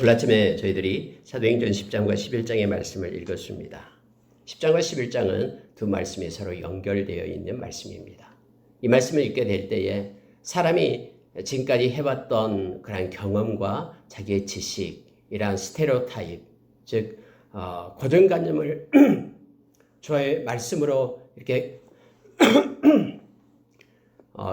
오늘 아침에 저희들이 사도행전 10장과 11장의 말씀을 읽었습니다. 10장과 11장은 두 말씀이 서로 연결되어 있는 말씀입니다. 이 말씀을 읽게 될 때에 사람이 지금까지 해왔던 그런 경험과 자기의 지식, 이러한 스테레오타입, 즉 고정관념을 저의 말씀으로 이렇게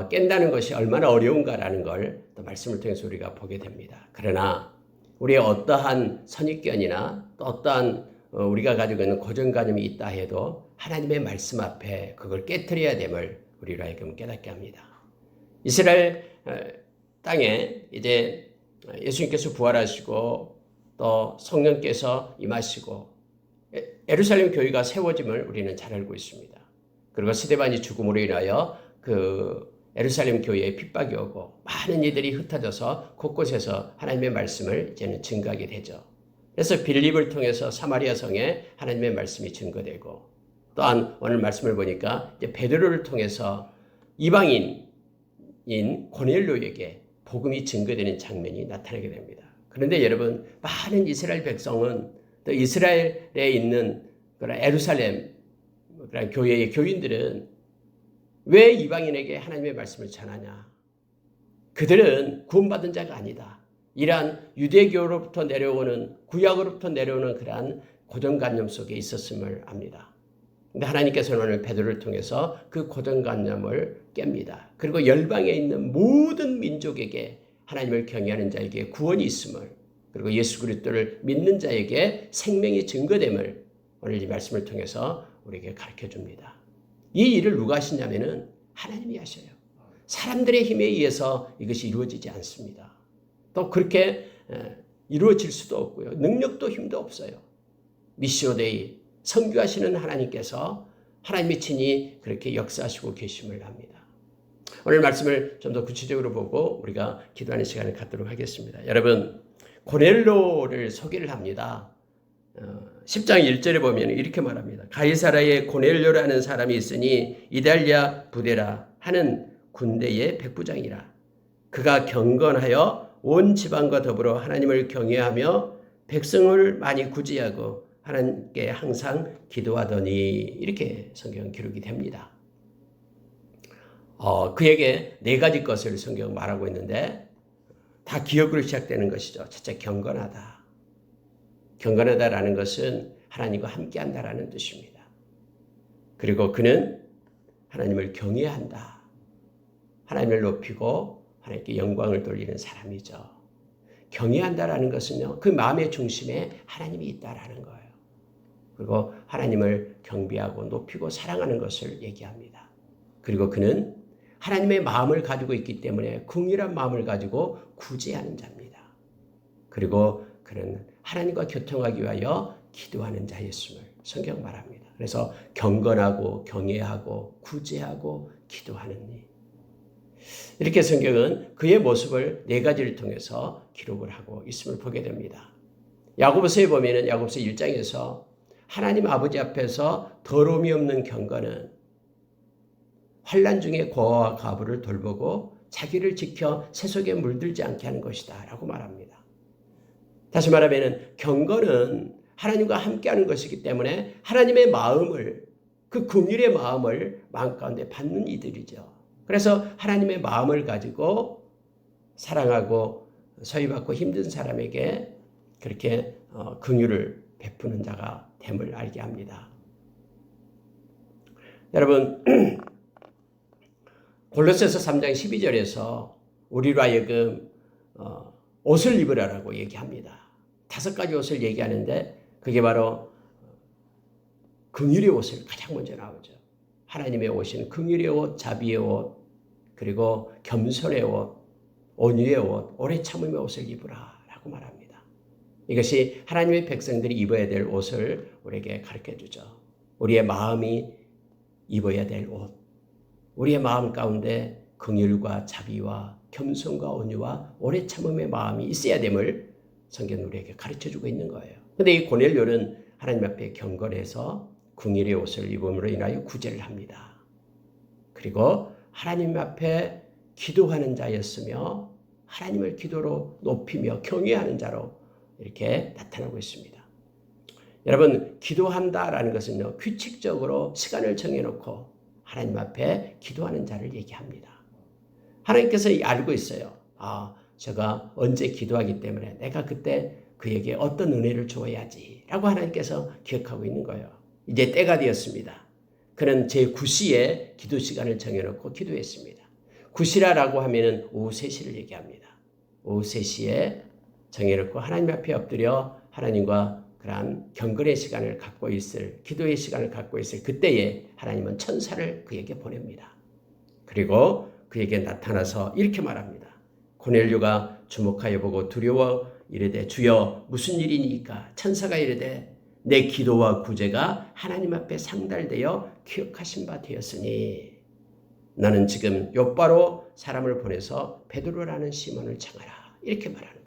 깬다는 것이 얼마나 어려운가라는 걸 또 말씀을 통해서 우리가 보게 됩니다. 그러나 우리의 어떠한 선입견이나 또 어떠한 우리가 가지고 있는 고정관념이 있다 해도 하나님의 말씀 앞에 그걸 깨트려야 됨을 우리로 하여금 깨닫게 합니다. 이스라엘 땅에 이제 예수님께서 부활하시고 또 성령께서 임하시고 예루살렘 교회가 세워짐을 우리는 잘 알고 있습니다. 그리고 스데반이 죽음으로 인하여 그 예루살렘 교회에 핍박이 오고 많은 이들이 흩어져서 곳곳에서 하나님의 말씀을 이제는 증거하게 되죠. 그래서 빌립을 통해서 사마리아 성에 하나님의 말씀이 증거되고, 또한 오늘 말씀을 보니까 이제 베드로를 통해서 이방인인 고넬료에게 복음이 증거되는 장면이 나타나게 됩니다. 그런데 여러분, 많은 이스라엘 백성은 또 이스라엘에 있는 그런 예루살렘 그런 교회의 교인들은 왜 이방인에게 하나님의 말씀을 전하냐? 그들은 구원받은 자가 아니다. 이러한 유대교로부터 내려오는, 구약으로부터 내려오는 그러한 고정관념 속에 있었음을 압니다. 근데 하나님께서는 오늘 베드로를 통해서 그 고정관념을 깹니다. 그리고 열방에 있는 모든 민족에게 하나님을 경외하는 자에게 구원이 있음을, 그리고 예수 그리스도를 믿는 자에게 생명이 증거됨을 오늘 이 말씀을 통해서 우리에게 가르쳐 줍니다. 이 일을 누가 하시냐면은 하나님이 하셔요. 사람들의 힘에 의해서 이것이 이루어지지 않습니다. 또 그렇게 이루어질 수도 없고요. 능력도 힘도 없어요. 미시오 데이, 선교하시는 하나님께서 하나님이 친히 그렇게 역사하시고 계심을 합니다. 오늘 말씀을 좀 더 구체적으로 보고 우리가 기도하는 시간을 갖도록 하겠습니다. 여러분, 고넬료를 소개를 합니다. 10장 1절에 보면 이렇게 말합니다. 가이사라에 고넬료라는 사람이 있으니 이달리아 부대라 하는 군대의 백부장이라. 그가 경건하여 온 지방과 더불어 하나님을 경외하며 백성을 많이 구제하고 하나님께 항상 기도하더니, 이렇게 성경 기록이 됩니다. 그에게 네 가지 것을 성경 말하고 있는데 다 기억으로 시작되는 것이죠. 첫째, 경건하다. 경건하다라는 것은 하나님과 함께한다라는 뜻입니다. 그리고 그는 하나님을 경외한다. 하나님을 높이고 하나님께 영광을 돌리는 사람이죠. 경외한다라는 것은요, 그 마음의 중심에 하나님이 있다라는 거예요. 그리고 하나님을 경배하고 높이고 사랑하는 것을 얘기합니다. 그리고 그는 하나님의 마음을 가지고 있기 때문에 긍휼한 마음을 가지고 구제하는 자입니다. 그리고 그는 하나님과 교통하기 위하여 기도하는 자였음을 성경 말합니다. 그래서 경건하고 경외하고 구제하고 기도하는 일. 이렇게 성경은 그의 모습을 네 가지를 통해서 기록을 하고 있음을 보게 됩니다. 야고보서에 보면은 야고보서 1장에서 하나님 아버지 앞에서 더러움이 없는 경건은 환난 중에 고아와 과부를 돌보고 자기를 지켜 세속에 물들지 않게 하는 것이다 라고 말합니다. 다시 말하면 경건은 하나님과 함께하는 것이기 때문에 하나님의 마음을, 그 긍휼의 마음을 마음 가운데 받는 이들이죠. 그래서 하나님의 마음을 가지고 사랑하고 서위받고 힘든 사람에게 그렇게 긍휼을 베푸는 자가 됨을 알게 합니다. 여러분, 골로새서 3장 12절에서 우리로 하여금 옷을 입으라라고 얘기합니다. 5가지 옷을 얘기하는데 그게 바로 긍휼의 옷을 가장 먼저 나오죠. 하나님의 옷은 긍휼의 옷, 자비의 옷, 그리고 겸손의 옷, 온유의 옷, 오래 참음의 옷을 입으라라고 말합니다. 이것이 하나님의 백성들이 입어야 될 옷을 우리에게 가르쳐 주죠. 우리의 마음이 입어야 될 옷, 우리의 마음 가운데 긍휼과 자비와 겸손과 온유와 오래 참음의 마음이 있어야 됨을 성경은 우리에게 가르쳐주고 있는 거예요. 그런데 이 고넬료는 하나님 앞에 경건해서 긍휼의 옷을 입음으로 인하여 구제를 합니다. 그리고 하나님 앞에 기도하는 자였으며 하나님을 기도로 높이며 경외하는 자로 이렇게 나타나고 있습니다. 여러분, 기도한다라는 것은요, 규칙적으로 시간을 정해놓고 하나님 앞에 기도하는 자를 얘기합니다. 하나님께서 알고 있어요. 제가 언제 기도하기 때문에 내가 그때 그에게 어떤 은혜를 주어야지 라고 하나님께서 기억하고 있는 거예요. 이제 때가 되었습니다. 그는 제9시에 기도 시간을 정해놓고 기도했습니다. 9시라고 하면은 오후 3시를 얘기합니다. 오후 3시에 정해놓고 하나님 앞에 엎드려 하나님과 그러한 경건의 시간을 갖고 있을, 기도의 시간을 갖고 있을 그때에 하나님은 천사를 그에게 보냅니다. 그리고 그에게 나타나서 이렇게 말합니다. 고넬료가 주목하여 보고 두려워 이르되 주여 무슨 일이니까? 천사가 이르되 내 기도와 구제가 하나님 앞에 상달되어 기억하신 바 되었으니 나는 지금 욥바로 사람을 보내서 베드로라는 시몬을 청하라. 이렇게 말하는 거예요.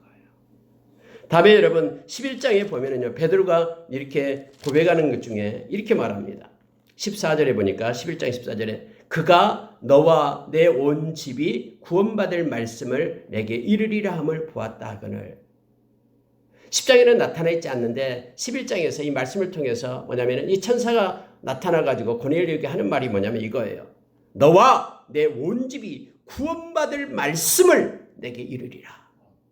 다음에 여러분 11장에 보면은요, 베드로가 이렇게 고백하는 것 중에 이렇게 말합니다. 14절에 보니까 11장 14절에 그가 너와 내 온 집이 구원받을 말씀을 내게 이르리라 함을 보았다 하거늘. 10장에는 나타나 있지 않는데 11장에서 이 말씀을 통해서 뭐냐면 이 천사가 나타나가지고 고넬료에게 하는 말이 뭐냐면 이거예요. 너와 내 온 집이 구원받을 말씀을 내게 이르리라.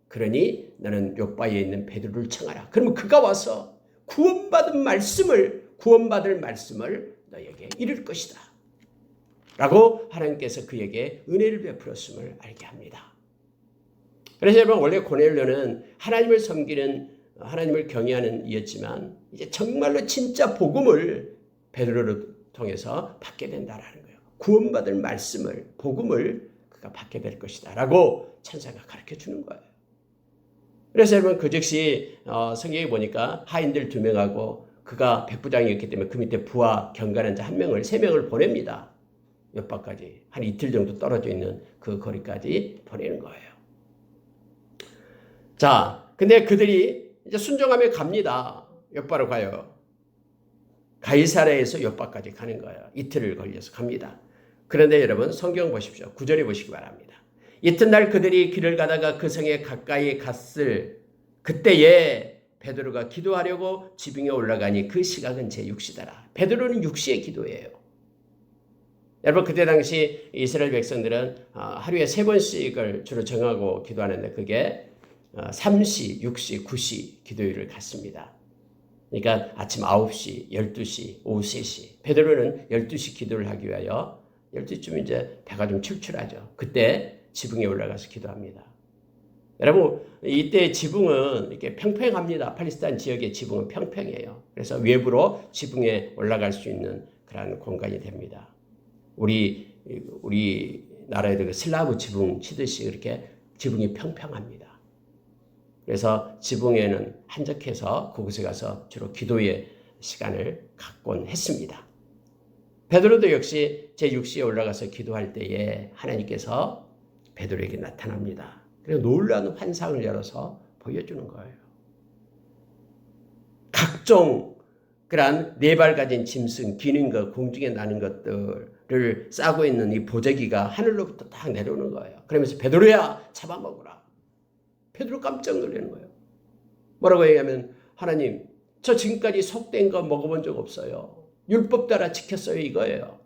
그러니 너는 욥바에 있는 베드로를 청하라. 그러면 그가 와서 구원받을 말씀을 너에게 이룰 것이다. 라고 하나님께서 그에게 은혜를 베풀었음을 알게 합니다. 그래서 여러분, 원래 고넬료는 하나님을 섬기는, 하나님을 경외하는 이였지만 이제 정말로 진짜 복음을 베드로를 통해서 받게 된다라는 거예요. 구원받을 말씀을, 복음을 그가 받게 될 것이다 라고 천사가 가르쳐 주는 거예요. 그래서 여러분, 그 즉시 성경에 보니까 하인들 2명하고 그가 백부장이었기 때문에 그 밑에 부하 경관한 자 1명을, 3명을 보냅니다. 욥바까지 한 이틀 정도 떨어져 있는 그 거리까지 보내는 거예요. 자, 근데 그들이 이제 순종하며 갑니다. 욥바로 가요. 가이사랴에서 욥바까지 가는 거예요. 이틀을 걸려서 갑니다. 그런데 여러분, 성경 보십시오. 9절에 보시기 바랍니다. 이튿날 그들이 길을 가다가 그 성에 가까이 갔을 그때에 베드로가 기도하려고 지붕에 올라가니 그 시각은 제6시더라. 베드로는 6시에 기도해요. 여러분, 그때 당시 이스라엘 백성들은 하루에 3번씩을 주로 정하고 기도하는데 그게 3시, 6시, 9시 기도일을 갖습니다. 그러니까 아침 9시, 12시, 오후 3시. 베드로는 12시 기도를 하기 위하여 12시쯤 이제 배가 좀 출출하죠. 그때 지붕에 올라가서 기도합니다. 여러분, 이때 지붕은 이렇게 평평합니다. 팔레스타인 지역의 지붕은 평평해요. 그래서 외부로 지붕에 올라갈 수 있는 그런 공간이 됩니다. 우리 나라에도 그 슬라브 지붕 치듯이 이렇게 지붕이 평평합니다. 그래서 지붕에는 한적해서 그곳에 가서 주로 기도의 시간을 갖곤 했습니다. 베드로도 역시 제6시에 올라가서 기도할 때에 하나님께서 베드로에게 나타납니다. 그리고 놀라운 환상을 열어서 보여주는 거예요. 각종 그러한 4발 가진 짐승, 기는 것, 공중에 나는 것들을 싸고 있는 이 보자기가 하늘로부터 딱 내려오는 거예요. 그러면서 베드로야, 잡아먹으라. 베드로 깜짝 놀라는 거예요. 뭐라고 얘기하면, 하나님, 저 지금까지 속된 거 먹어본 적 없어요. 율법 따라 지켰어요, 이거예요.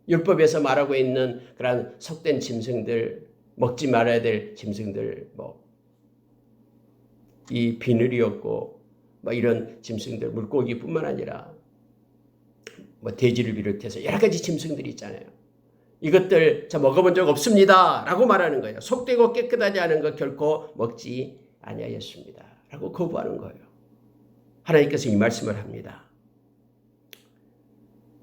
율법에서 말하고 있는 그런 속된 짐승들, 먹지 말아야 될 짐승들, 이 비늘이었고, 이런 짐승들, 물고기뿐만 아니라 돼지를 비롯해서 여러 가지 짐승들이 있잖아요. 이것들 저 먹어본 적 없습니다 라고 말하는 거예요. 속되고 깨끗하지 않은 것 결코 먹지 아니하였습니다 라고 거부하는 거예요. 하나님께서 이 말씀을 합니다.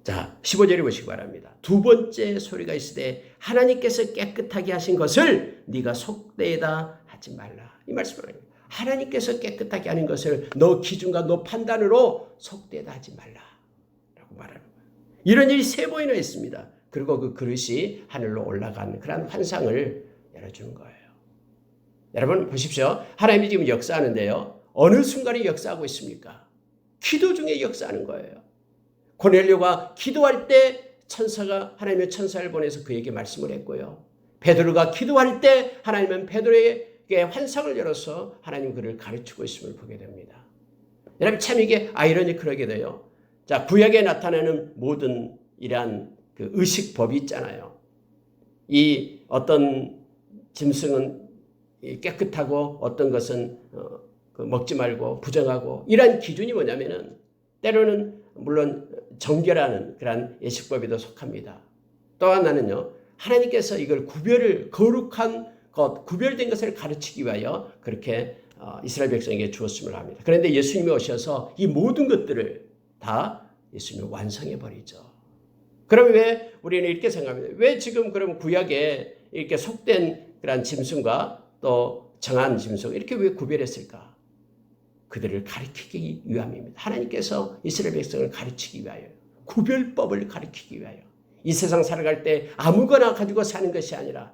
자, 15절에 보시기 바랍니다. 두 번째 소리가 있으되 하나님께서 깨끗하게 하신 것을 네가 속되다 하지 말라. 이 말씀을 합니다. 하나님께서 깨끗하게 하는 것을 너 기준과 너 판단으로 속되다 하지 말라 라고 말하는 거예요. 이런 일이 3번이나 있습니다. 그리고 그 그릇이 하늘로 올라간 그런 환상을 열어주는 거예요. 여러분 보십시오. 하나님이 지금 역사하는데요. 어느 순간에 역사하고 있습니까? 기도 중에 역사하는 거예요. 고넬료가 기도할 때 천사가, 하나님의 천사를 보내서 그에게 말씀을 했고요. 베드로가 기도할 때 하나님은 베드로에게 그의 환상을 열어서 하나님 그를 가르치고 있음을 보게 됩니다. 여러분 참 이게 아이러니컬하게 돼요. 자, 구약에 나타나는 모든 이러한 그 의식법이 있잖아요. 이 어떤 짐승은 깨끗하고 어떤 것은 먹지 말고 부정하고 이러한 기준이 뭐냐면은 때로는 물론 정결하는 그런 예식법에도 속합니다. 또 하나는요. 하나님께서 이걸 거룩한 것, 구별된 것을 가르치기 위하여 그렇게 이스라엘 백성에게 주었음을 합니다. 그런데 예수님이 오셔서 이 모든 것들을 다 예수님이 완성해 버리죠. 그럼 왜 우리는 이렇게 생각합니다. 왜 지금 그럼 구약에 이렇게 속된 그런 짐승과 또 정한 짐승 이렇게 왜 구별했을까? 그들을 가르치기 위함입니다. 하나님께서 이스라엘 백성을 가르치기 위하여 구별법을 가르치기 위하여 이 세상 살아갈 때 아무거나 가지고 사는 것이 아니라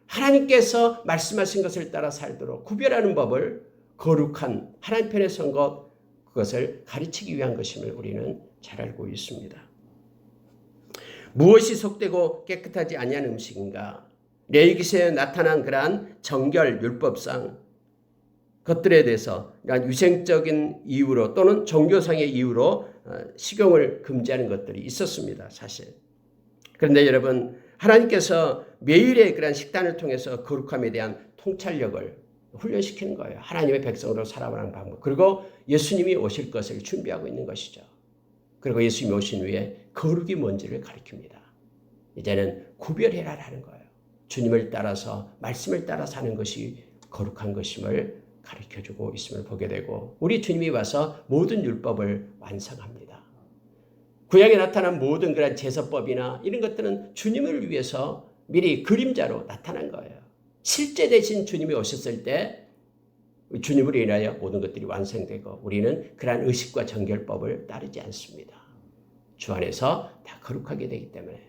하나님께서 말씀하신 것을 따라 살도록 구별하는 법을 거룩한 하나님 편에 선 것 그것을 가르치기 위한 것임을 우리는 잘 알고 있습니다. 무엇이 속되고 깨끗하지 아니한 음식인가? 레위기서에 나타난 그러한 정결 율법상 것들에 대해서 위생적인 이유로 또는 종교상의 이유로 식용을 금지하는 것들이 있었습니다. 사실. 그런데 여러분 하나님께서 매일의 그런 식단을 통해서 거룩함에 대한 통찰력을 훈련시키는 거예요. 하나님의 백성으로 살아가는 방법. 그리고 예수님이 오실 것을 준비하고 있는 것이죠. 그리고 예수님이 오신 후에 거룩이 뭔지를 가르칩니다. 이제는 구별해라라는 거예요. 주님을 따라서 말씀을 따라 사는 것이 거룩한 것임을 가르쳐주고 있음을 보게 되고 우리 주님이 와서 모든 율법을 완성합니다. 구약에 나타난 모든 그런 제사법이나 이런 것들은 주님을 위해서 미리 그림자로 나타난 거예요. 실제 대신 주님이 오셨을 때 주님으로 인하여 모든 것들이 완성되고 우리는 그러한 의식과 정결법을 따르지 않습니다. 주 안에서 다 거룩하게 되기 때문에.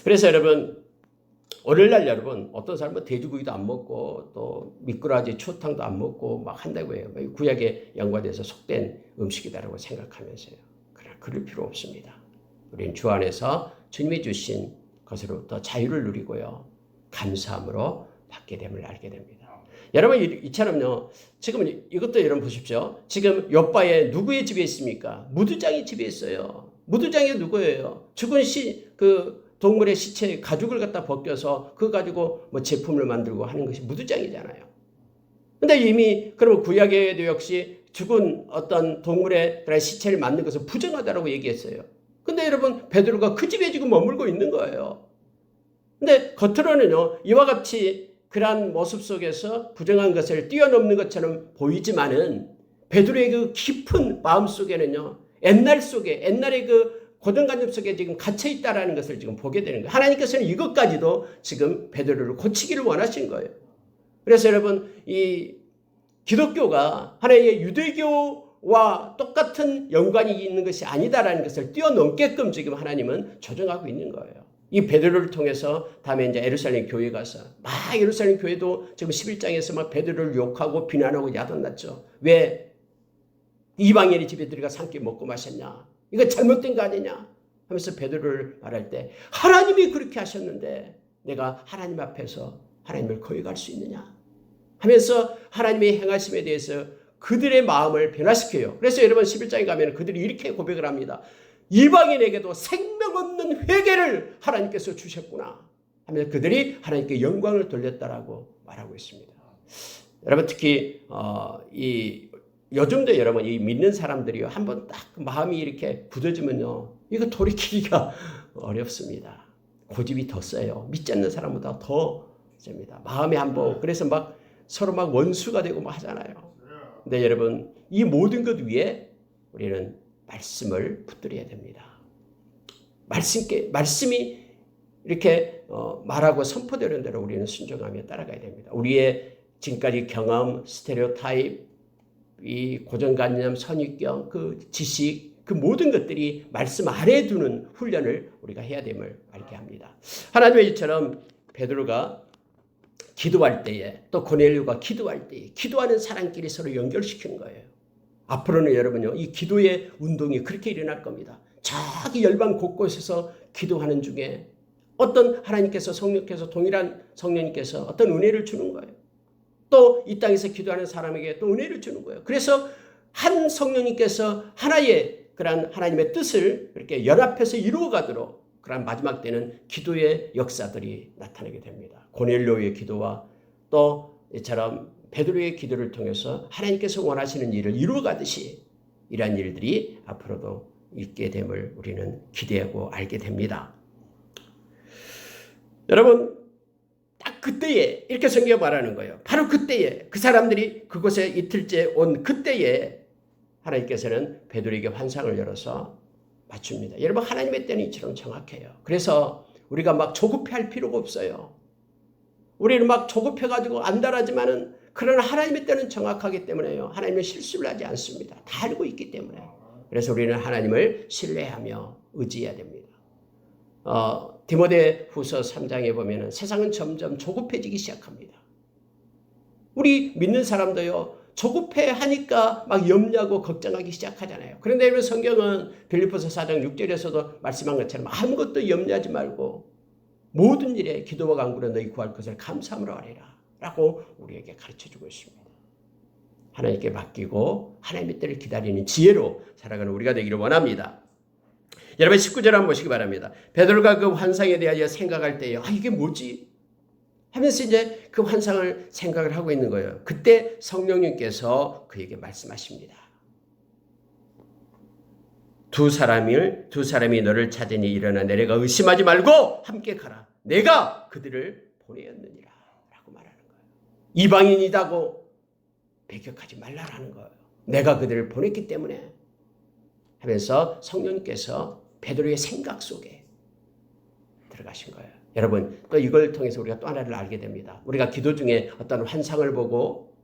그래서 여러분 오늘날 여러분 어떤 사람은 돼지고기도 안 먹고 또 미꾸라지 추어탕도 안 먹고 막 한다고 해요. 구약에 연관돼서 속된 음식이다라고 생각하면서요. 그러나 그럴 필요 없습니다. 우리는 주 안에서 주님이 주신 것으로부터 자유를 누리고요. 감사함으로 받게 됨을 알게 됩니다. 여러분 이처럼요. 지금 이것도 여러분 보십시오. 지금 옆바에 누구의 집에 있습니까? 무두장이 집에 있어요. 무두장이 누구예요? 죽은 그 동물의 시체 가죽을 갖다 벗겨서 그거 가지고 뭐 제품을 만들고 하는 것이 무두장이잖아요. 근데 이미 그러면 구약에도 역시 죽은 어떤 동물의 그런 시체를 만든 것은 부정하다라고 얘기했어요. 근데 여러분 베드로가 그 집에 지금 머물고 있는 거예요. 근데 겉으로는요 이와 같이 그러한 모습 속에서 부정한 것을 뛰어넘는 것처럼 보이지만은 베드로의 그 깊은 마음 속에는요 옛날의 그 고정관념 속에 지금 갇혀 있다라는 것을 지금 보게 되는 거예요. 하나님께서는 이것까지도 지금 베드로를 고치기를 원하신 거예요. 그래서 여러분 이 기독교가 하나의 유대교와 똑같은 연관이 있는 것이 아니다라는 것을 뛰어넘게끔 지금 하나님은 조정하고 있는 거예요. 이 베드로를 통해서 다음에 이제 예루살렘 교회 가서 막 예루살렘 교회도 지금 11장에서 막 베드로를 욕하고 비난하고 야단났죠. 왜 이방인의 집에 들어가서 함께 먹고 마셨냐? 이거 잘못된 거 아니냐? 하면서 베드로를 말할 때 하나님이 그렇게 하셨는데 내가 하나님 앞에서 하나님을 거역할 수 있느냐? 하면서 하나님의 행하심에 대해서 그들의 마음을 변화시켜요. 그래서 여러분 11장에 가면 그들이 이렇게 고백을 합니다. 이방인에게도 생명 없는 회개를 하나님께서 주셨구나 하면서 그들이 하나님께 영광을 돌렸다라고 말하고 있습니다. 여러분 특히 요즘도 여러분 이 믿는 사람들이요 한번 딱 마음이 이렇게 굳어지면요 이거 돌이키기가 어렵습니다. 고집이 더 세요. 믿지 않는 사람보다 더 셉니다. 마음이 한번 그래서 막 서로 막 원수가 되고 막 하잖아요. 근데 여러분 이 모든 것 위에 우리는 말씀을 붙들어야 됩니다. 말씀이 이렇게 말하고 선포되는 대로 우리는 순종하며 따라가야 됩니다. 우리의 지금까지 경험, 스테레오타입, 이 고정관념, 선입견, 그 지식, 그 모든 것들이 말씀 아래에 두는 훈련을 우리가 해야 됨을 알게 합니다. 하나님의 일처럼 베드로가 기도할 때에 또 고넬료가 기도할 때에 기도하는 사람끼리 서로 연결시키는 거예요. 앞으로는 여러분요 이 기도의 운동이 그렇게 일어날 겁니다. 저기 열방 곳곳에서 기도하는 중에 어떤 하나님께서 성령께서 동일한 성령님께서 어떤 은혜를 주는 거예요. 또 이 땅에서 기도하는 사람에게 또 은혜를 주는 거예요. 그래서 한 성령님께서 하나의 그런 하나님의 뜻을 이렇게 연합해서 이루어가도록 그런 마지막 때는 기도의 역사들이 나타나게 됩니다. 고넬료의 기도와 또 이처럼 베드로의 기도를 통해서 하나님께서 원하시는 일을 이루어가듯이 이러한 일들이 앞으로도 있게 됨을 우리는 기대하고 알게 됩니다. 여러분, 딱 그때에 이렇게 성경이 말하는 거예요. 바로 그때에 그 사람들이 그곳에 이틀째 온 그때에 하나님께서는 베드로에게 환상을 열어서 맞춥니다. 여러분, 하나님의 때는 이처럼 정확해요. 그래서 우리가 막 조급해할 필요가 없어요. 우리는 막 조급해가지고 안달하지만은 그러나 하나님의 때는 정확하기 때문에요. 하나님은 실수를 하지 않습니다. 다 알고 있기 때문에. 그래서 우리는 하나님을 신뢰하며 의지해야 됩니다. 디모데 후서 3장에 보면은 세상은 점점 조급해지기 시작합니다. 우리 믿는 사람도요, 조급해 하니까 막 염려하고 걱정하기 시작하잖아요. 그런데 여러분, 성경은 빌립보서 4장 6절에서도 말씀한 것처럼 아무것도 염려하지 말고 모든 일에 기도와 간구로 너희 구할 것을 감사함으로 하리라 라고 우리에게 가르쳐주고 있습니다. 하나님께 맡기고 하나님의 때를 기다리는 지혜로 살아가는 우리가 되기를 원합니다. 여러분, 19절 한번 보시기 바랍니다. 베드로가 그 환상에 대하여 생각할 때에 이게 뭐지? 하면서 이제 그 환상을 생각을 하고 있는 거예요. 그때 성령님께서 그에게 말씀하십니다. 두 사람이 너를 찾으니 일어나 내려가 의심하지 말고 함께 가라. 내가 그들을 보내었느니라 라고 말하는 거예요. 이방인이다고 배격하지 말라라는 거예요. 내가 그들을 보냈기 때문에 하면서 성령님께서 베드로의 생각 속에 들어가신 거예요. 여러분, 또 이걸 통해서 우리가 또 하나를 알게 됩니다. 우리가 기도 중에 어떤 환상을 보고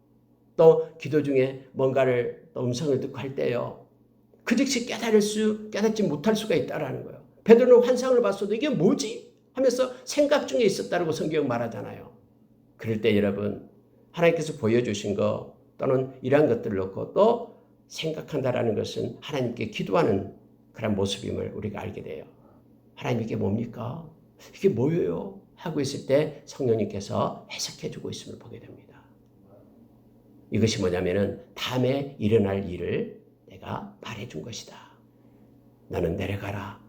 또 기도 중에 뭔가를 또 음성을 듣고 할 때요, 그 즉시 깨닫지 못할 수가 있다라는 거예요. 베드로는 환상을 봤어도 이게 뭐지? 하면서 생각 중에 있었다고 성경 말하잖아요. 그럴 때 여러분, 하나님께서 보여주신 거 또는 이러한 것들을 놓고 또 생각한다라는 것은 하나님께 기도하는 그런 모습임을 우리가 알게 돼요. 하나님, 이게 뭡니까? 이게 뭐예요? 하고 있을 때 성령님께서 해석해주고 있음을 보게 됩니다. 이것이 뭐냐면은 다음에 일어날 일을 내가 말해준 것이다. 너는 내려가라.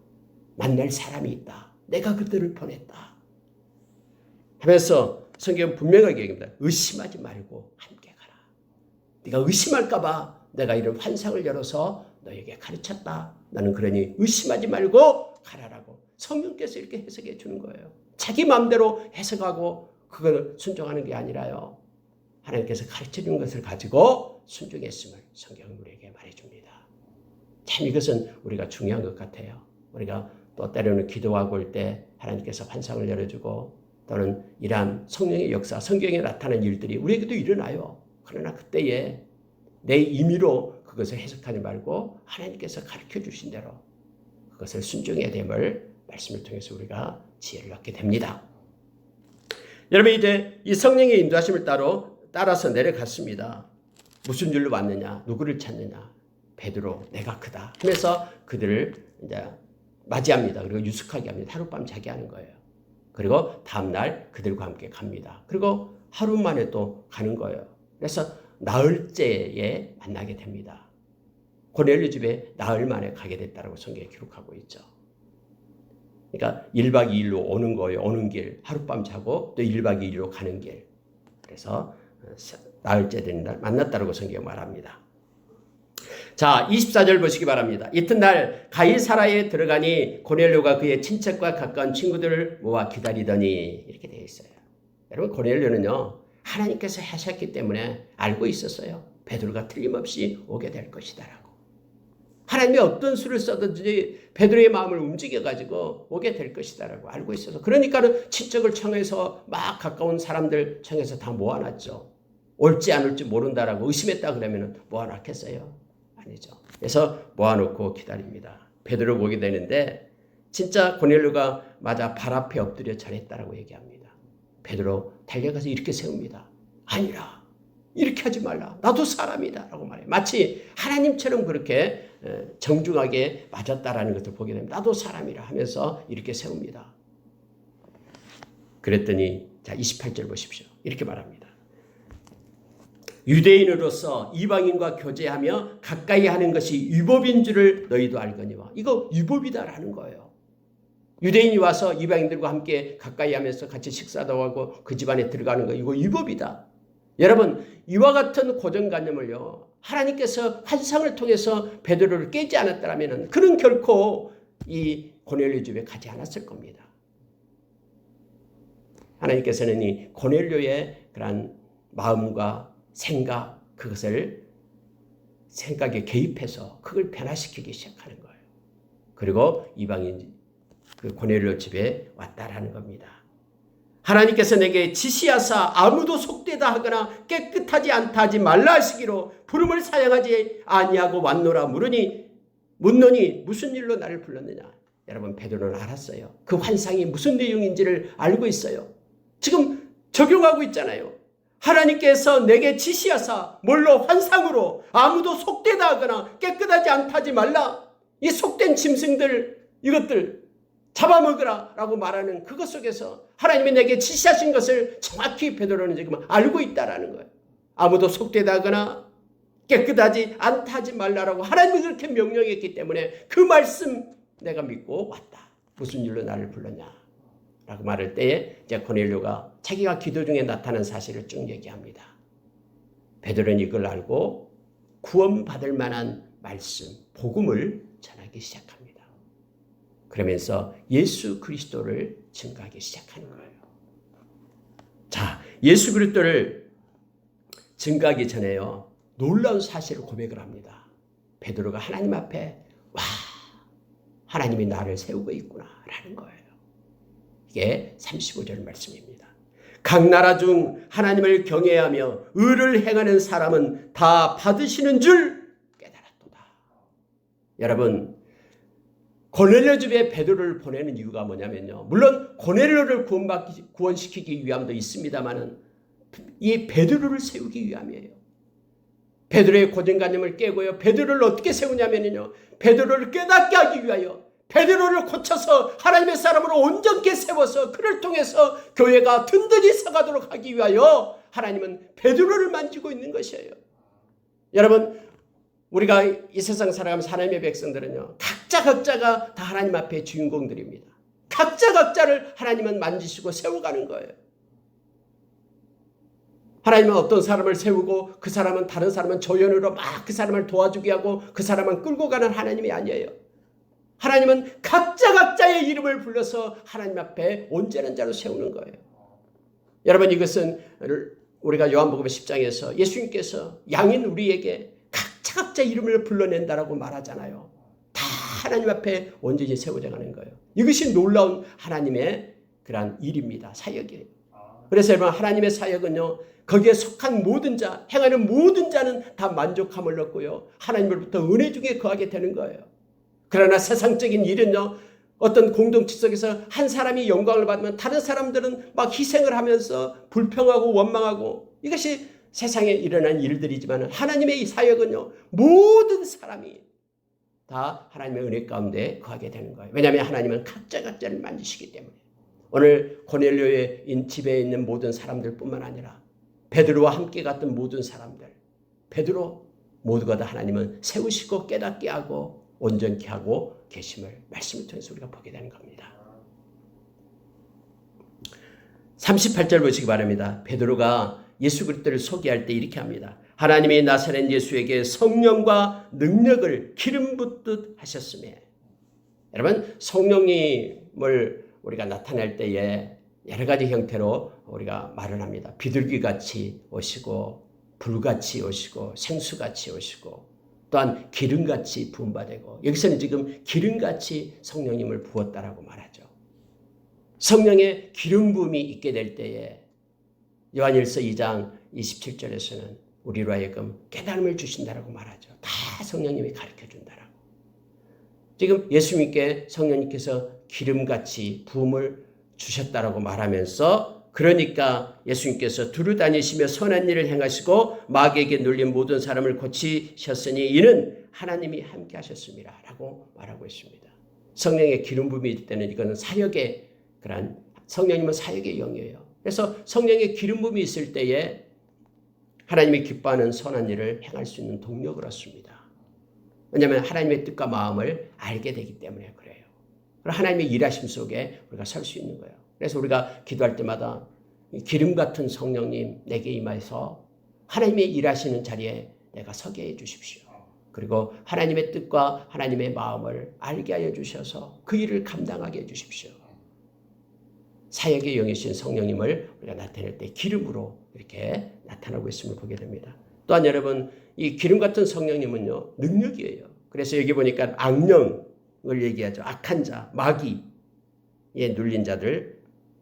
만날 사람이 있다. 내가 그들을 보냈다. 하면서 성경은 분명하게 얘기합니다. 의심하지 말고 함께 가라. 네가 의심할까 봐 내가 이런 환상을 열어서 너에게 가르쳤다. 나는 그러니 의심하지 말고 가라라고 성령께서 이렇게 해석해 주는 거예요. 자기 마음대로 해석하고 그걸 순종하는 게 아니라요, 하나님께서 가르쳐 준 것을 가지고 순종했음을 성경은 우리에게 말해줍니다. 참 이것은 우리가 중요한 것 같아요. 우리가 또 때로는 기도하고 올 때 하나님께서 환상을 열어주고 또는 이러한 성령의 역사, 성경에 나타난 일들이 우리에게도 일어나요. 그러나 그때에 내 임의로 그것을 해석하지 말고 하나님께서 가르쳐 주신 대로 그것을 순종해야 됨을 말씀을 통해서 우리가 지혜를 얻게 됩니다. 여러분, 이제 이 성령의 인도하심을 따라서 내려갔습니다. 무슨 일로 왔느냐? 누구를 찾느냐? 베드로, 내가 그다 하면서 그들을 이제 맞이합니다. 그리고 유숙하게 합니다. 하룻밤 자게 하는 거예요. 그리고 다음날 그들과 함께 갑니다. 그리고 하루 만에 또 가는 거예요. 그래서 나흘째에 만나게 됩니다. 고넬료 집에 나흘 만에 가게 됐다고 성경에 기록하고 있죠. 그러니까 1박 2일로 오는 거예요. 오는 길, 하룻밤 자고 또 1박 2일로 가는 길. 그래서 나흘째 되는 날 만났다고 성경에 말합니다. 자, 24절 보시기 바랍니다. 이튿날 가이사라에 들어가니 고넬료가 그의 친척과 가까운 친구들을 모아 기다리더니 이렇게 되어 있어요. 여러분, 고넬료는요, 하나님께서 하셨기 때문에 알고 있었어요. 베드로가 틀림없이 오게 될 것이다라고. 하나님이 어떤 수를 써든지 베드로의 마음을 움직여가지고 오게 될 것이다라고 알고 있어서, 그러니까는 친척을 청해서 막 가까운 사람들 청해서 다 모아놨죠. 올지 안 올지 모른다라고 의심했다 그러면 모아놨겠어요? 아니죠. 그래서 모아놓고 기다립니다. 베드로 오게 되는데 진짜 고넬료가 맞아 발 앞에 엎드려 절했다라고 얘기합니다. 베드로 달려가서 이렇게 세웁니다. 아니라, 이렇게 하지 말라. 나도 사람이다 라고 말해요. 마치 하나님처럼 그렇게 정중하게 맞았다라는 것을 보게 됩니다. 나도 사람이라 하면서 이렇게 세웁니다. 그랬더니 자, 28절 보십시오. 이렇게 말합니다. 유대인으로서 이방인과 교제하며 가까이 하는 것이 율법인 줄을 너희도 알거니와. 이거 율법이다라는 거예요. 유대인이 와서 이방인들과 함께 가까이 하면서 같이 식사도 하고 그 집안에 들어가는 거, 이거 율법이다. 여러분, 이와 같은 고정관념을요, 하나님께서 환상을 통해서 베드로를 깨지 않았더라면 그는 결코 이 고넬료 집에 가지 않았을 겁니다. 하나님께서는 이 고넬료의 그런 마음과 생각, 그것을 생각에 개입해서 그걸 변화시키기 시작하는 거예요. 그리고 이방인 그 고넬료 집에 왔다라는 겁니다. 하나님께서 내게 지시하사 아무도 속되다 하거나 깨끗하지 않다 하지 말라 하시기로 부름을 사양하지 아니하고 왔노라 묻노니 무슨 일로 나를 불렀느냐. 여러분, 베드로는 알았어요. 그 환상이 무슨 내용인지를 알고 있어요. 지금 적용하고 있잖아요. 하나님께서 내게 지시하사 뭘로? 환상으로 아무도 속되다 하거나 깨끗하지 않다 하지 말라. 이 속된 짐승들 이것들 잡아먹으라 라고 말하는 그것 속에서 하나님이 내게 지시하신 것을 정확히 베드로는 지금 알고 있다라는 거예요. 아무도 속되다 하거나 깨끗하지 않다 하지 말라라고 하나님이 그렇게 명령했기 때문에 그 말씀 내가 믿고 왔다. 무슨 일로 나를 불렀냐 라고 말할 때에 이제 고넬료가 자기가 기도 중에 나타난 사실을 쭉 얘기합니다. 베드로는 이걸 알고 구원받을 만한 말씀, 복음을 전하기 시작합니다. 그러면서 예수 그리스도를 증거하기 시작하는 거예요. 자, 예수 그리스도를 증거하기 전에요, 놀라운 사실을 고백을 합니다. 베드로가 하나님 앞에 와, 하나님이 나를 세우고 있구나 라는 거예요. 이게 35절 말씀입니다. 각 나라 중 하나님을 경외하며 의를 행하는 사람은 다 받으시는 줄 깨달았도다. 여러분, 고넬료 집에 베드로를 보내는 이유가 뭐냐면요, 물론 고넬료를 구원시키기 위함도 있습니다만은 이 베드로를 세우기 위함이에요. 베드로의 고정관념을 깨고요, 베드로를 어떻게 세우냐면요, 베드로를 깨닫게 하기 위하여 베드로를 고쳐서 하나님의 사람으로 온전케 세워서 그를 통해서 교회가 든든히 서가도록 하기 위하여 하나님은 베드로를 만지고 있는 것이에요. 여러분, 우리가 이 세상 살아가면서 하나님의 백성들은요, 각자가 다 하나님 앞에 주인공들입니다. 각자를 하나님은 만지시고 세워가는 거예요. 하나님은 어떤 사람을 세우고 그 사람은 다른 사람은 조연으로 막 그 사람을 도와주게 하고 그 사람은 끌고 가는 하나님이 아니에요. 하나님은 각자의 이름을 불러서 하나님 앞에 온전한 자로 세우는 거예요. 여러분, 이것은 우리가 요한복음 10장에서 예수님께서 양인 우리에게 각자 이름을 불러낸다라고 말하잖아요. 다 하나님 앞에 온전히 세워져 가는 거예요. 이것이 놀라운 하나님의 그러한 일입니다. 사역이에요. 그래서 여러분, 하나님의 사역은요, 거기에 속한 모든 자, 행하는 모든 자는 다 만족함을 얻고요, 하나님으로부터 은혜 중에 거하게 되는 거예요. 그러나 세상적인 일은요, 어떤 공동체 속에서 한 사람이 영광을 받으면 다른 사람들은 막 희생을 하면서 불평하고 원망하고, 이것이 세상에 일어난 일들이지만 하나님의 이 사역은요, 모든 사람이 다 하나님의 은혜 가운데 거하게 되는 거예요. 왜냐하면 하나님은 각자를 만지시기 때문에. 오늘 고넬료의 집에 있는 모든 사람들 뿐만 아니라 베드로와 함께 갔던 모든 사람들, 베드로 모두가 다 하나님은 세우시고 깨닫게 하고 온전케 하고 계심을 말씀을 통해서 우리가 보게 되는 겁니다. 38절 보시기 바랍니다. 베드로가 예수 그리스도를 소개할 때 이렇게 합니다. 하나님이 나사렛 예수에게 성령과 능력을 기름 붓듯 하셨으며. 여러분, 성령님을 우리가 나타낼 때에 여러 가지 형태로 우리가 말을 합니다. 비둘기같이 오시고 불같이 오시고 생수같이 오시고 또한 기름같이 부음받고, 여기서는 지금 기름같이 성령님을 부었다라고 말하죠. 성령의 기름 부음이 있게 될 때에 요한일서 2장 27절에서는 우리로 하여금 깨달음을 주신다라고 말하죠. 다 성령님이 가르쳐준다라고. 지금 예수님께 성령님께서 기름같이 부음을 주셨다라고 말하면서, 그러니까 예수님께서 두루 다니시며 선한 일을 행하시고 마귀에게 눌린 모든 사람을 고치셨으니 이는 하나님이 함께 하셨습니다 라고 말하고 있습니다. 성령의 기름 부음이 있을 때는 이거는 사역의 그런, 성령님은 사역의 영이에요. 그래서 성령의 기름 부음이 있을 때에 하나님이 기뻐하는 선한 일을 행할 수 있는 동력을 얻습니다. 왜냐하면 하나님의 뜻과 마음을 알게 되기 때문에 그래요. 하나님의 일하심 속에 우리가 설 수 있는 거예요. 그래서 우리가 기도할 때마다 기름 같은 성령님 내게 임하여서 하나님의 일하시는 자리에 내가 서게 해 주십시오. 그리고 하나님의 뜻과 하나님의 마음을 알게 하여 주셔서 그 일을 감당하게 해 주십시오. 사역의 영이신 성령님을 우리가 나타낼 때 기름으로 이렇게 나타나고 있음을 보게 됩니다. 또한 여러분, 이 기름 같은 성령님은요, 능력이에요. 그래서 여기 보니까 악령을 얘기하죠. 악한 자, 마귀에 눌린 자들,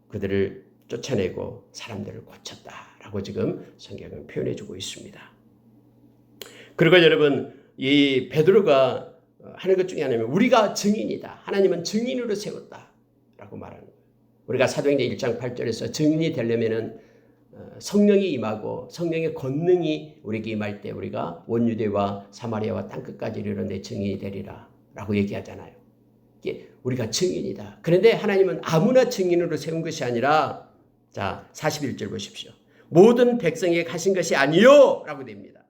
그들을 쫓아내고 사람들을 고쳤다라고 지금 성경은 표현해주고 있습니다. 그리고 여러분, 이 베드로가 하는 것 중에 하나는 우리가 증인이다. 하나님은 증인으로 세웠다라고 말하는 거예요. 우리가 사도행전 1장 8절에서 증인이 되려면은 성령이 임하고 성령의 권능이 우리에게 임할 때 우리가 온 유대와 사마리아와 땅끝까지 이르러 내 증인이 되리라 라고 얘기하잖아요. 이게 우리가 증인이다. 그런데 하나님은 아무나 증인으로 세운 것이 아니라, 자 41절 보십시오. 모든 백성에게 하신 것이 아니요 라고 됩니다.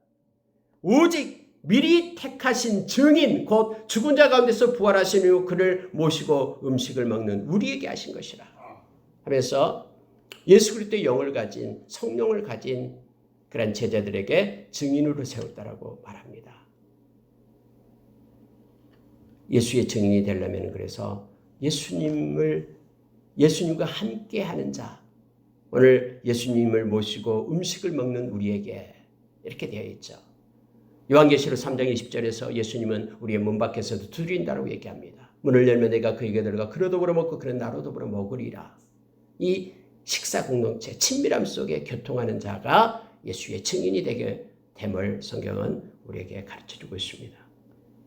오직 미리 택하신 증인, 곧 죽은 자 가운데서 부활하신 후 그를 모시고 음식을 먹는 우리에게 하신 것이라 하면서 예수 그리스도의 영을 가진, 성령을 가진 그런 제자들에게 증인으로 세웠다라고 말합니다. 예수의 증인이 되려면 그래서 예수님과 함께 하는 자, 오늘 예수님을 모시고 음식을 먹는 우리에게 이렇게 되어 있죠. 요한계시록 3장 20절에서 예수님은 우리의 문 밖에서도 두드린다라고 얘기합니다. 문을 열면 내가 그에게 들어가 그로 더불어 먹고 그는 나로 더불어 먹으리라. 이 식사 공동체, 친밀함 속에 교통하는 자가 예수의 증인이 되게 됨을 성경은 우리에게 가르쳐주고 있습니다.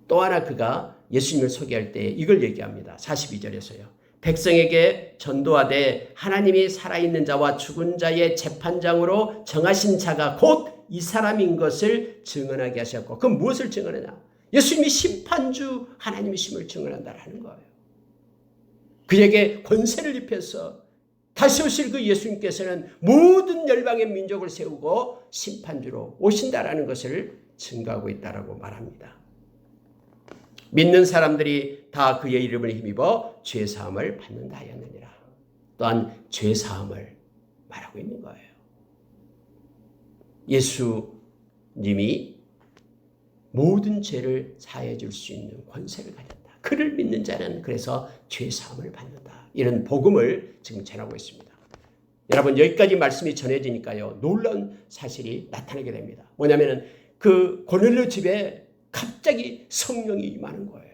또 하나 그가 예수님을 소개할 때 이걸 얘기합니다. 42절에서요. 백성에게 전도하되 하나님이 살아있는 자와 죽은 자의 재판장으로 정하신 자가 곧 이 사람인 것을 증언하게 하셨고, 그럼 무엇을 증언하냐? 예수님이 심판주 하나님이심을 증언한다라는 거예요. 그에게 권세를 입혀서 다시 오실 그 예수님께서는 모든 열방의 민족을 세우고 심판주로 오신다라는 것을 증거하고 있다라고 말합니다. 믿는 사람들이 다 그의 이름을 힘입어 죄사함을 받는다 하였느니라. 또한 죄사함을 말하고 있는 거예요. 예수님이 모든 죄를 사해 줄 수 있는 권세를 가졌다. 그를 믿는 자는 그래서 죄사함을 받는다. 이런 복음을 지금 전하고 있습니다. 여러분, 여기까지 말씀이 전해지니까요, 놀라운 사실이 나타나게 됩니다. 뭐냐면은 그 고넬료 집에 갑자기 성령이 임하는 거예요.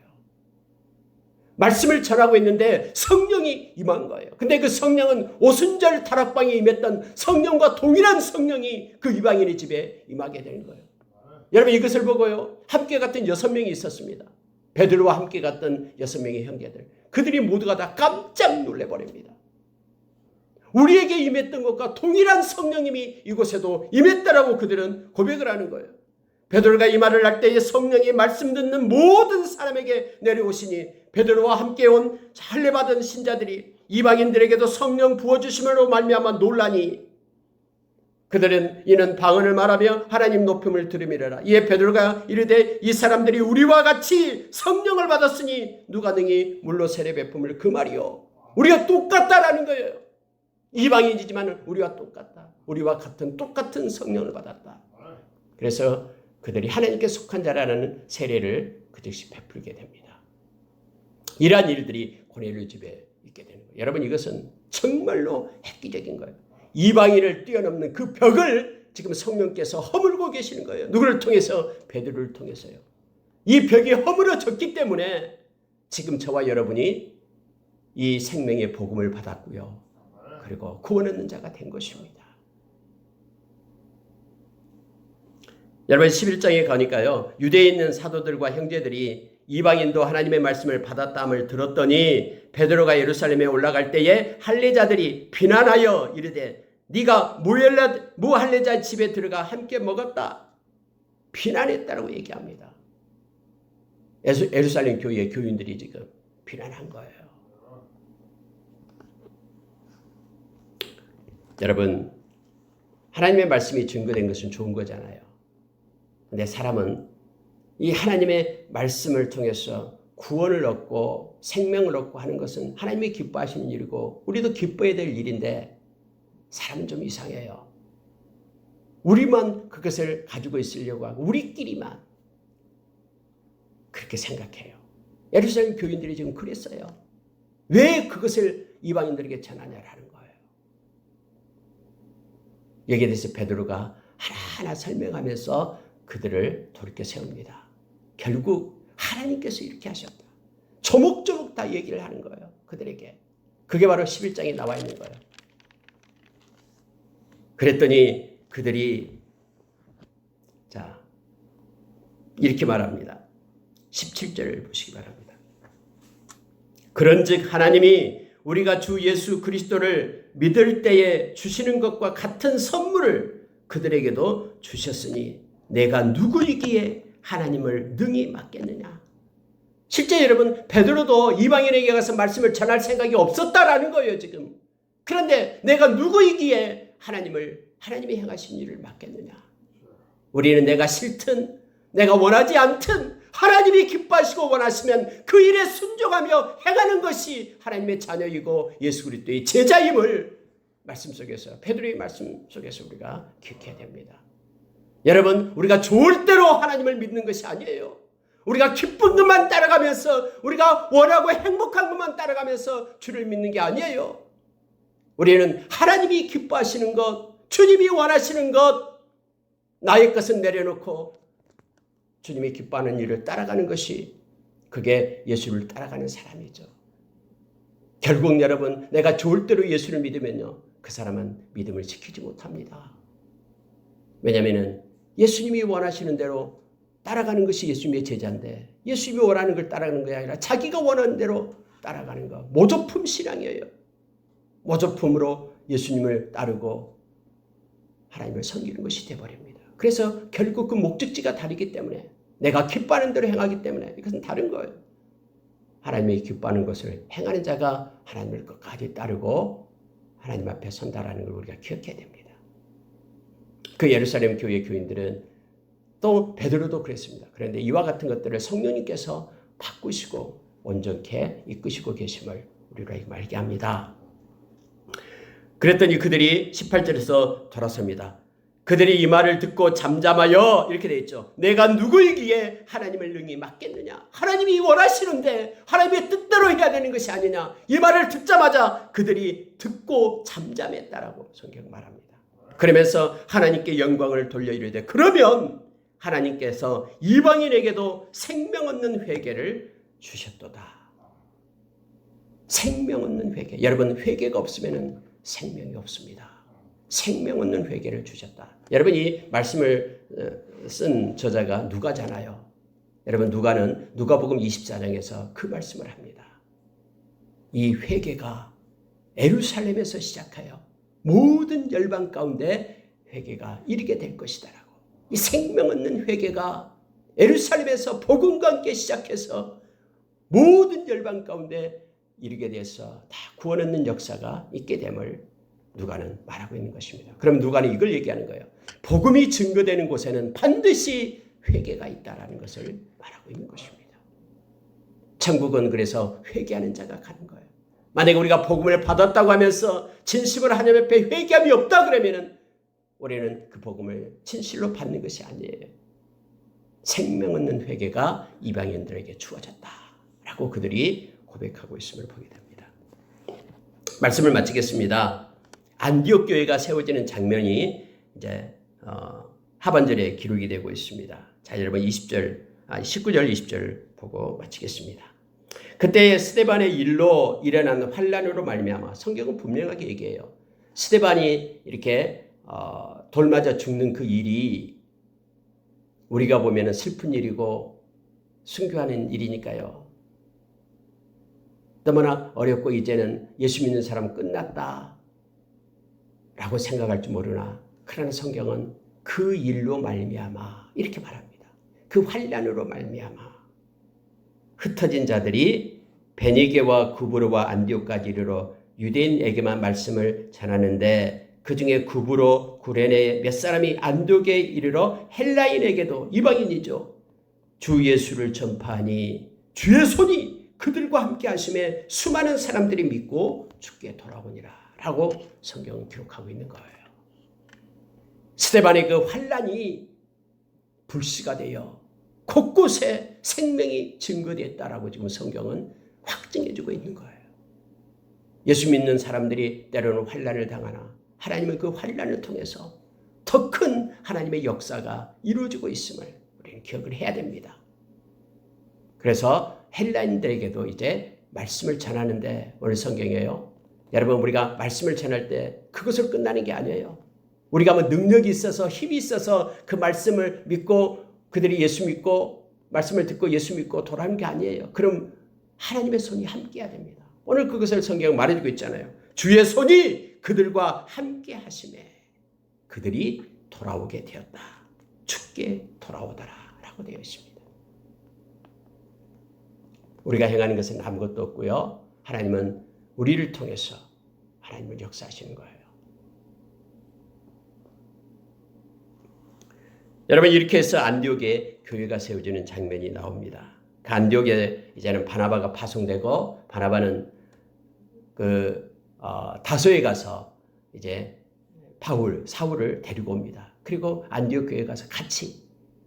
말씀을 전하고 있는데 성령이 임한 거예요. 근데 그 성령은 오순절 다락방에 임했던 성령과 동일한 성령이 그 이방인의 집에 임하게 되는 거예요. 여러분, 이것을 보고요, 함께 갔던 6명이 있었습니다. 베드로와 함께 갔던 6명의 형제들, 그들이 모두가 다 깜짝 놀래버립니다. 우리에게 임했던 것과 동일한 성령님이 이곳에도 임했다라고 그들은 고백을 하는 거예요. 베드로가 이 말을 할 때에 성령이 말씀 듣는 모든 사람에게 내려오시니 베드로와 함께 온 할례받은 신자들이 이방인들에게도 성령 부어주심으로 말미암아 놀라니 그들은 이는 방언을 말하며 하나님 높임을 들음이라. 이에 베드로가 이르되 이 사람들이 우리와 같이 성령을 받았으니 누가 능히 물로 세례 베품을 그 말이요. 우리가 똑같다라는 거예요. 이방인이지만 우리와 똑같다. 우리와 같은 똑같은 성령을 받았다. 그래서 그들이 하나님께 속한 자라는 세례를 그 즉시 베풀게 됩니다. 이러한 일들이 고넬료 집에 있게 되는 거예요. 여러분, 이것은 정말로 획기적인 거예요. 이방인을 뛰어넘는 그 벽을 지금 성령께서 허물고 계시는 거예요. 누구를 통해서? 베드로를 통해서요. 이 벽이 허물어졌기 때문에 지금 저와 여러분이 이 생명의 복음을 받았고요. 그리고 구원 얻는 자가 된 것입니다. 여러분, 11장에 가니까요, 유대에 있는 사도들과 형제들이 이방인도 하나님의 말씀을 받았다함을 들었더니 베드로가 예루살렘에 올라갈 때에 할례자들이 비난하여 이르되 네가 무할례자 집에 들어가 함께 먹었다. 비난했다라고 얘기합니다. 예루살렘 교회의 교인들이 지금 비난한 거예요. 여러분, 하나님의 말씀이 증거된 것은 좋은 거잖아요. 근데 사람은 이 하나님의 말씀을 통해서 구원을 얻고 생명을 얻고 하는 것은 하나님이 기뻐하시는 일이고 우리도 기뻐해야 될 일인데 사람은 좀 이상해요. 우리만 그것을 가지고 있으려고 하고 우리끼리만 그렇게 생각해요. 예루살렘 교인들이 지금 그랬어요. 왜 그것을 이방인들에게 전하냐라는 거예요. 여기에 대해서 베드로가 하나하나 설명하면서 그들을 돌이켜 세웁니다. 결국 하나님께서 이렇게 하셨다. 조목조목 다 얘기를 하는 거예요. 그들에게. 그게 바로 11장에 나와 있는 거예요. 그랬더니 그들이 자 이렇게 말합니다. 17절을 보시기 바랍니다. 그런즉 하나님이 우리가 주 예수 그리스도를 믿을 때에 주시는 것과 같은 선물을 그들에게도 주셨으니 내가 누구이기에 하나님을 능히 맡겠느냐. 실제 여러분 베드로도 이방인에게 가서 말씀을 전할 생각이 없었다라는 거예요 지금. 그런데 내가 누구이기에 하나님이 행하신 일을 맡겠느냐. 우리는 내가 싫든 내가 원하지 않든 하나님이 기뻐하시고 원하시면 그 일에 순종하며 행하는 것이 하나님의 자녀이고 예수 그리스도의 제자임을 말씀 속에서 베드로의 말씀 속에서 우리가 기억해야 됩니다. 여러분 우리가 좋을 대로 하나님을 믿는 것이 아니에요. 우리가 기쁜 것만 따라가면서 우리가 원하고 행복한 것만 따라가면서 주를 믿는 게 아니에요. 우리는 하나님이 기뻐하시는 것, 주님이 원하시는 것, 나의 것은 내려놓고 주님이 기뻐하는 일을 따라가는 것이 그게 예수를 따라가는 사람이죠. 결국 여러분 내가 좋을 대로 예수를 믿으면요. 그 사람은 믿음을 지키지 못합니다. 왜냐하면 예수님이 원하시는 대로 따라가는 것이 예수님의 제자인데 예수님이 원하는 걸 따라가는 것이 아니라 자기가 원하는 대로 따라가는 것. 모조품 신앙이에요. 모조품으로 예수님을 따르고 하나님을 섬기는 것이 되어버립니다. 그래서 결국 그 목적지가 다르기 때문에 내가 기뻐하는 대로 행하기 때문에 이것은 다른 거예요. 하나님이 기뻐하는 것을 행하는 자가 하나님을 끝까지 따르고 하나님 앞에 선다라는 걸 우리가 기억해야 됩니다. 그 예루살렘 교회 교인들은 또 베드로도 그랬습니다. 그런데 이와 같은 것들을 성령님께서 바꾸시고 온전케 이끄시고 계심을 우리가 알게 합니다. 그랬더니 그들이 18절에서 돌아섭니다. 그들이 이 말을 듣고 잠잠하여 이렇게 되어 있죠. 내가 누구이기에 하나님을 능히 맡겠느냐. 하나님이 원하시는데 하나님의 뜻대로 해야 되는 것이 아니냐. 이 말을 듣자마자 그들이 듣고 잠잠했다라고 성경 말합니다. 그러면서 하나님께 영광을 돌려 이르되 그러면 하나님께서 이방인에게도 생명 얻는 회개를 주셨도다. 생명 얻는 회개. 여러분 회개가 없으면 생명이 없습니다. 생명 얻는 회개를 주셨다. 여러분 이 말씀을 쓴 저자가 누가잖아요. 여러분 누가는 누가복음 24장에서 그 말씀을 합니다. 이 회개가 예루살렘에서 시작하여 모든 열방 가운데 회개가 이르게 될 것이다라고. 이 생명 얻는 회개가 예루살렘에서 복음과 함께 시작해서 모든 열방 가운데 이르게 돼서 다 구원 얻는 역사가 있게 됨을 누가는 말하고 있는 것입니다. 그럼 누가는 이걸 얘기하는 거예요. 복음이 증거되는 곳에는 반드시 회개가 있다라는 것을 말하고 있는 것입니다. 천국은 그래서 회개하는 자가 가는 거예요. 만약에 우리가 복음을 받았다고 하면서 진심으로 하나님 앞에 회개함이 없다 그러면은 우리는 그 복음을 진실로 받는 것이 아니에요. 생명 얻는 회개가 이방인들에게 주어졌다라고 그들이 고백하고 있음을 보게 됩니다. 말씀을 마치겠습니다. 안디옥 교회가 세워지는 장면이 이제 하반절에 기록이 되고 있습니다. 자, 여러분 19절 20절 보고 마치겠습니다. 그때 스데반의 일로 일어난 환란으로 말미암아 성경은 분명하게 얘기해요. 스데반이 이렇게 돌 맞아 죽는 그 일이 우리가 보면은 슬픈 일이고 순교하는 일이니까요. 너무나 어렵고 이제는 예수 믿는 사람은 끝났다 라고 생각할 줄 모르나 그러나 성경은 그 일로 말미암아 이렇게 말합니다. 그 환난으로 말미암아 흩어진 자들이 베니게와 구브로와 안디옥까지 이르러 유대인에게만 말씀을 전하는데 그 중에 구브로 구레네 몇 사람이 안디옥에 이르러 헬라인에게도 이방인이죠. 주 예수를 전파하니 주의 손이 그들과 함께 하심에 수많은 사람들이 믿고 주께 돌아오니라 라고 성경은 기록하고 있는 거예요. 스데반의 그 환란이 불씨가 되어 곳곳에 생명이 증거됐다라고 지금 성경은 확증해주고 있는 거예요. 예수 믿는 사람들이 때로는 환란을 당하나 하나님은 그 환란을 통해서 더 큰 하나님의 역사가 이루어지고 있음을 우리는 기억을 해야 됩니다. 그래서 헬라인들에게도 이제 말씀을 전하는데 오늘 성경이에요. 여러분 우리가 말씀을 전할 때 그것을 끝나는 게 아니에요. 우리가 뭐 능력이 있어서 힘이 있어서 그 말씀을 믿고 그들이 예수 믿고 말씀을 듣고 예수 믿고 돌아오는 게 아니에요. 그럼 하나님의 손이 함께해야 됩니다. 오늘 그것을 성경은 말해주고 있잖아요. 주의 손이 그들과 함께 하심에 그들이 돌아오게 되었다. 주께 돌아오더라 라고 되어 있습니다. 우리가 행하는 것은 아무것도 없고요. 하나님은 우리를 통해서 하나님을 역사하시는 거예요. 여러분 이렇게 해서 안디옥에 교회가 세워지는 장면이 나옵니다. 그 안디옥에 이제는 바나바가 파송되고 바나바는 다소에 가서 이제 사울을 데리고 옵니다. 그리고 안디옥 교회에 가서 같이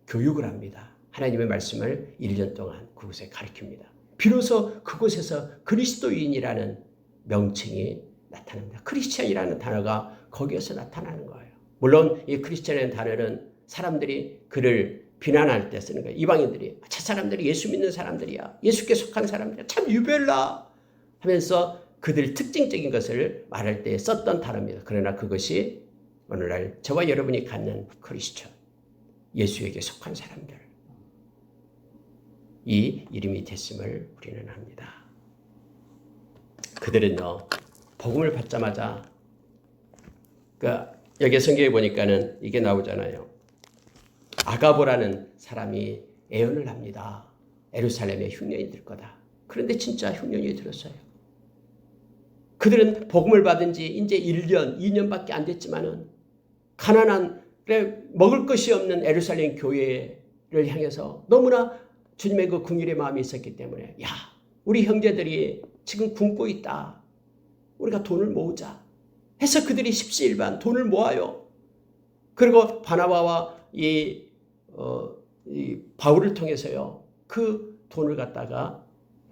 교육을 합니다. 하나님의 말씀을 1년 동안 그곳에 가르칩니다. 비로소 그곳에서 그리스도인이라는 명칭이 나타납니다. 크리스찬이라는 단어가 거기에서 나타나는 거예요. 물론 이 크리스찬이라는 단어는 사람들이 그를 비난할 때 쓰는 거예요. 이방인들이 저 사람들이 예수 믿는 사람들이야. 예수께 속한 사람들이야. 참 유별나 하면서 그들 특징적인 것을 말할 때 썼던 단어입니다. 그러나 그것이 오늘날 저와 여러분이 갖는 크리스천, 예수에게 속한 사람들, 이 이름이 됐음을 우리는 합니다. 그들은요, 복음을 받자마자 여기 성경에 보니까는 이게 나오잖아요. 아가보라는 사람이 애언을 합니다. 예루살렘에 흉년이 들 거다. 그런데 진짜 흉년이 들었어요. 그들은 복음을 받은 지 이제 1년, 2년밖에 안 됐지만은 가난한 먹을 것이 없는 예루살렘 교회를 향해서 너무나 주님의 그 긍휼의 마음이 있었기 때문에 야, 우리 형제들이 지금 굶고 있다. 우리가 돈을 모으자. 해서 그들이 십시일반 돈을 모아요. 그리고 바나바와 이 바울을 통해서요. 그 돈을 갖다가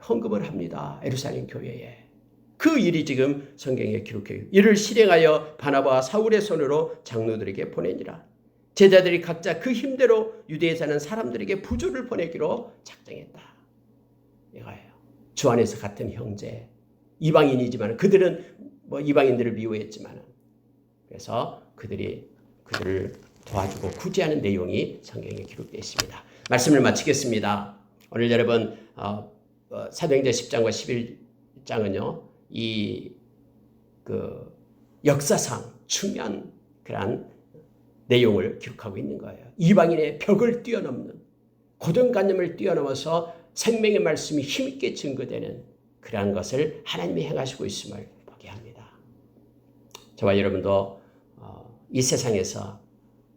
헌금을 합니다. 예루살렘 교회에. 그 일이 지금 성경에 기록해요. 이를 실행하여 바나바와 사울의 손으로 장로들에게 보내니라. 제자들이 각자 그 힘대로 유대에 사는 사람들에게 부조를 보내기로 작정했다. 이거예요. 주 안에서 같은 형제, 이방인이지만 그들은 뭐 이방인들을 미워했지만 그래서 그들을 도와주고 구제하는 내용이 성경에 기록되어 있습니다. 말씀을 마치겠습니다. 오늘 여러분 사도행전 10장과 11장은요. 역사상 중요한 그러한 내용을 기록하고 있는 거예요. 이방인의 벽을 뛰어넘는 고정관념을 뛰어넘어서 생명의 말씀이 힘있게 증거되는 그러한 것을 하나님이 행하시고 있음을 보게 합니다. 저와 여러분도 이 세상에서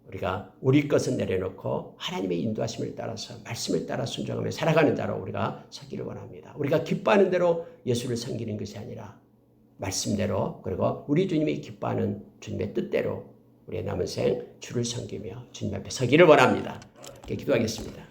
우리가 우리 것은 내려놓고 하나님의 인도하심을 따라서 말씀을 따라 순종하며 살아가는 자로 우리가 서기를 원합니다. 우리가 기뻐하는 대로 예수를 섬기는 것이 아니라 말씀대로 그리고 우리 주님이 기뻐하는 주님의 뜻대로 우리의 남은 생 주를 섬기며 주님 앞에 서기를 원합니다. 기도하겠습니다.